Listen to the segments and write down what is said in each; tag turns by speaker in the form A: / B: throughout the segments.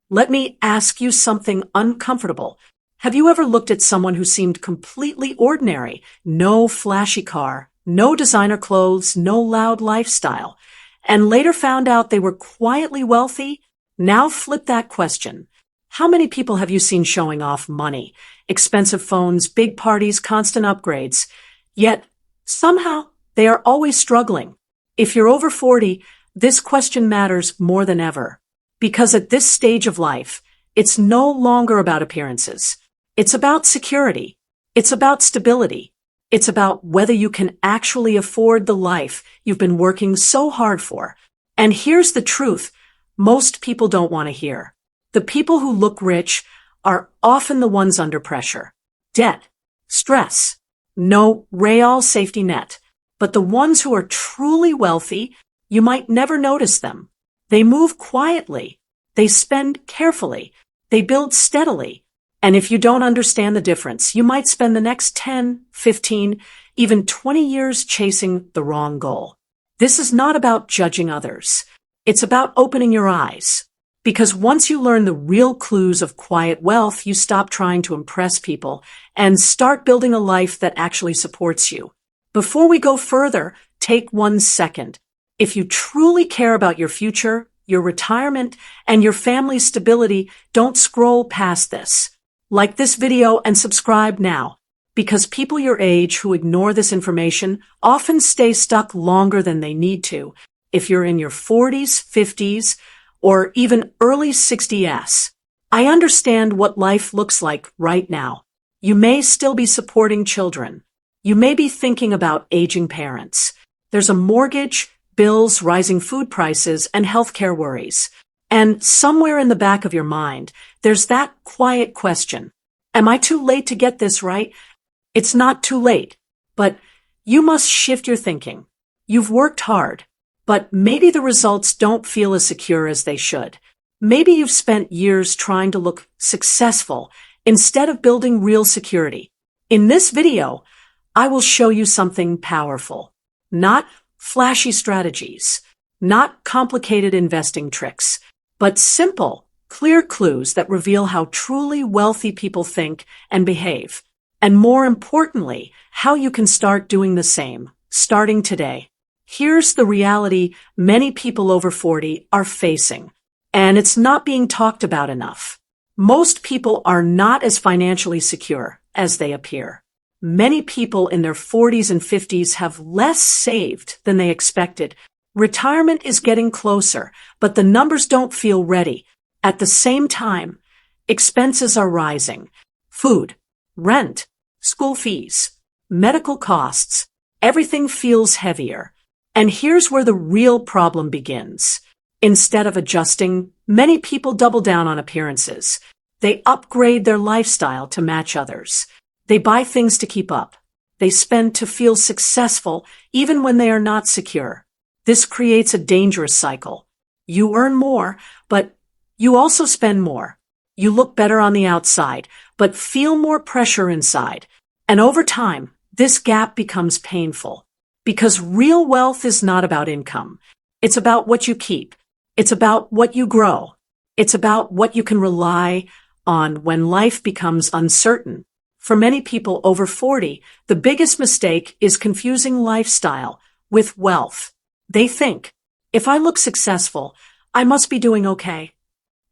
A: Let me ask you something uncomfortable. Have you ever looked at someone who seemed completely ordinary? No flashy car, no designer clothes, no loud lifestyle, and later found out they were quietly wealthy? Now flip that question. How many people have you seen showing off money, expensive phones, big parties, constant upgrades? Yet, somehow, they are always struggling. If you're over 40, this question matters more than ever. Because at this stage of life, it's no longer about appearances. It's about security. It's about stability. It's about whether you can actually afford the life you've been working so hard for. And here's the truth most people don't want to hear. The people who look rich are often the ones under pressure. Debt, stress, no real safety net. But the ones who are truly wealthy, you might never notice them. They move quietly. They spend carefully. They build steadily. And if you don't understand the difference, you might spend the next 10, 15, even 20 years chasing the wrong goal. This is not about judging others. It's about opening your eyes. Because once you learn the real clues of quiet wealth, you stop trying to impress people and start building a life that actually supports you. Before we go further, take 1 second. If you truly care about your future, your retirement, and your family's stability, don't scroll past this. Like this video and subscribe now, because people your age who ignore this information often stay stuck longer than they need to. If you're in your 40s, 50s, or even early 60s, I understand what life looks like right now. You may still be supporting children. You may be thinking about aging parents. There's a mortgage, bills, rising food prices, and healthcare worries. And somewhere in the back of your mind, there's that quiet question. Am I too late to get this right? It's not too late, but you must shift your thinking. You've worked hard, but maybe the results don't feel as secure as they should. Maybe you've spent years trying to look successful instead of building real security. In this video, I will show you something powerful. Not flashy strategies, not complicated investing tricks, but simple, clear clues that reveal how truly wealthy people think and behave. And more importantly, how you can start doing the same, starting today. Here's the reality many people over 40 are facing, and it's not being talked about enough. Most people are not as financially secure as they appear. Many people in their 40s and 50s have less saved than they expected. Retirement is getting closer, but the numbers don't feel ready. At the same time, expenses are rising. Food, rent, school fees, medical costs, everything feels heavier. And here's where the real problem begins. Instead of adjusting, many people double down on appearances. They upgrade their lifestyle to match others. They buy things to keep up. They spend to feel successful even when they are not secure. This creates a dangerous cycle. You earn more, but you also spend more. You look better on the outside, but feel more pressure inside. And over time, this gap becomes painful. Because real wealth is not about income. It's about what you keep. It's about what you grow. It's about what you can rely on when life becomes uncertain. For many people over 40, the biggest mistake is confusing lifestyle with wealth. They think, if I look successful, I must be doing okay.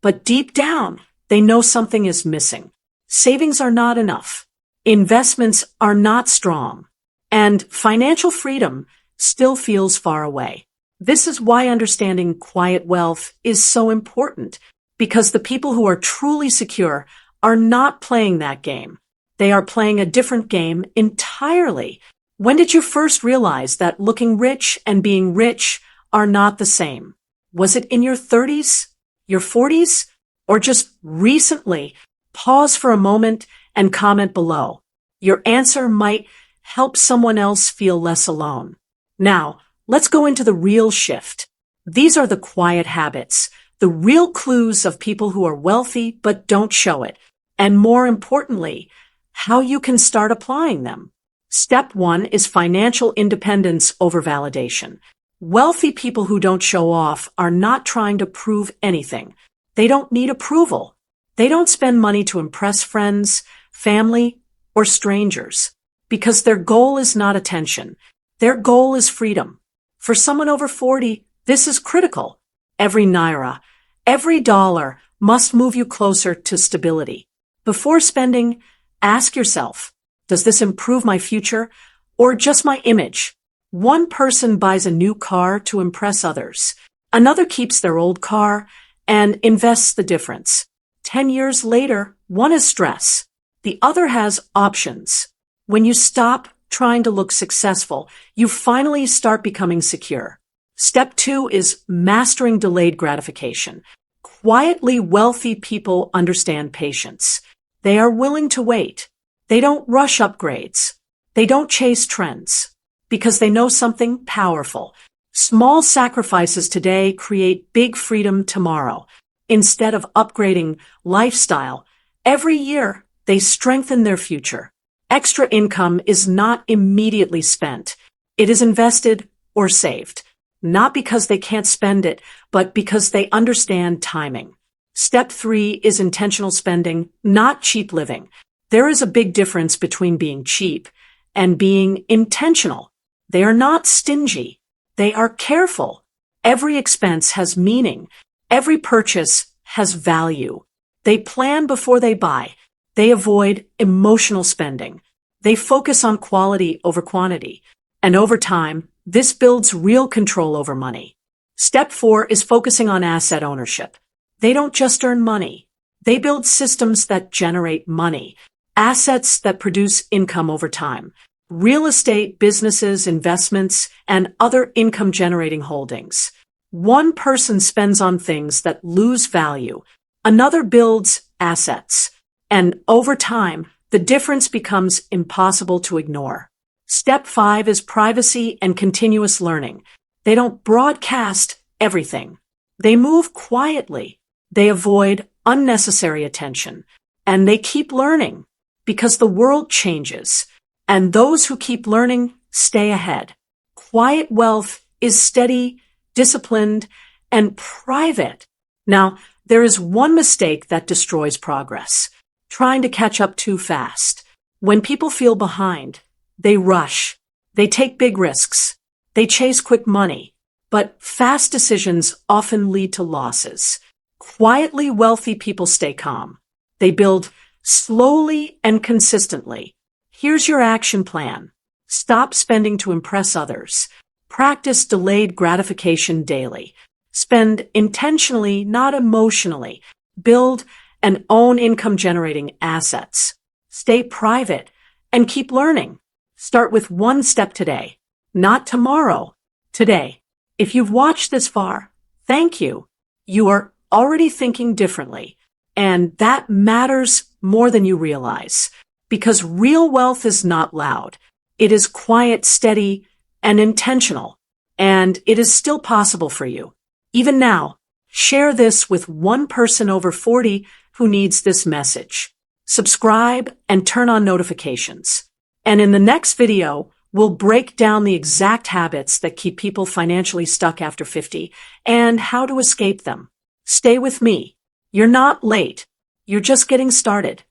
A: But deep down, they know something is missing. Savings are not enough. Investments are not strong. And financial freedom still feels far away. This is why understanding quiet wealth is so important, because the people who are truly secure are not playing that game. They are playing a different game entirely. When did you first realize that looking rich and being rich are not the same? Was it in your 30s, your 40s, or just recently? Pause for a moment and comment below. Your answer might help someone else feel less alone. Now, let's go into the real shift. These are the quiet habits, the real clues of people who are wealthy but don't show it. And more importantly, how you can start applying them. Step 1 is financial independence over validation. Wealthy people who don't show off are not trying to prove anything. They don't need approval. They don't spend money to impress friends, family, or strangers, because their goal is not attention. Their goal is freedom. For someone over 40, this is critical. Every naira, every dollar must move you closer to stability. Before spending, ask yourself, does this improve my future or just my image? One person buys a new car to impress others. Another keeps their old car and invests the difference. 10 years later, one has stress. The other has options. When you stop trying to look successful, you finally start becoming secure. Step 2 is mastering delayed gratification. Quietly wealthy people understand patience. They are willing to wait. They don't rush upgrades. They don't chase trends because they know something powerful. Small sacrifices today create big freedom tomorrow. Instead of upgrading lifestyle, every year they strengthen their future. Extra income is not immediately spent. It is invested or saved, not because they can't spend it, but because they understand timing. Step 3 is intentional spending, not cheap living. There is a big difference between being cheap and being intentional. They are not stingy. They are careful. Every expense has meaning. Every purchase has value. They plan before they buy. They avoid emotional spending. They focus on quality over quantity. And over time, this builds real control over money. Step 4 is focusing on asset ownership. They don't just earn money. They build systems that generate money, assets that produce income over time. Real estate, businesses, investments, and other income-generating holdings. One person spends on things that lose value. Another builds assets. And over time, the difference becomes impossible to ignore. Step 5 is privacy and continuous learning. They don't broadcast everything. They move quietly. They avoid unnecessary attention. And they keep learning because the world changes. And those who keep learning stay ahead. Quiet wealth is steady, disciplined, and private. Now, there is one mistake that destroys progress: trying to catch up too fast. When people feel behind, they rush. They take big risks. They chase quick money. But fast decisions often lead to losses. Quietly wealthy people stay calm. They build slowly and consistently. Here's your action plan. Stop spending to impress others. Practice delayed gratification daily. Spend intentionally, not emotionally. Build and own income-generating assets. Stay private and keep learning. Start with one step today, not tomorrow, today. If you've watched this far, thank you. You are already thinking differently, and that matters more than you realize. Because real wealth is not loud. It is quiet, steady, and intentional. And it is still possible for you. Even now, share this with one person over 40 who needs this message. Subscribe and turn on notifications. And in the next video, we'll break down the exact habits that keep people financially stuck after 50 and how to escape them. Stay with me. You're not late. You're just getting started.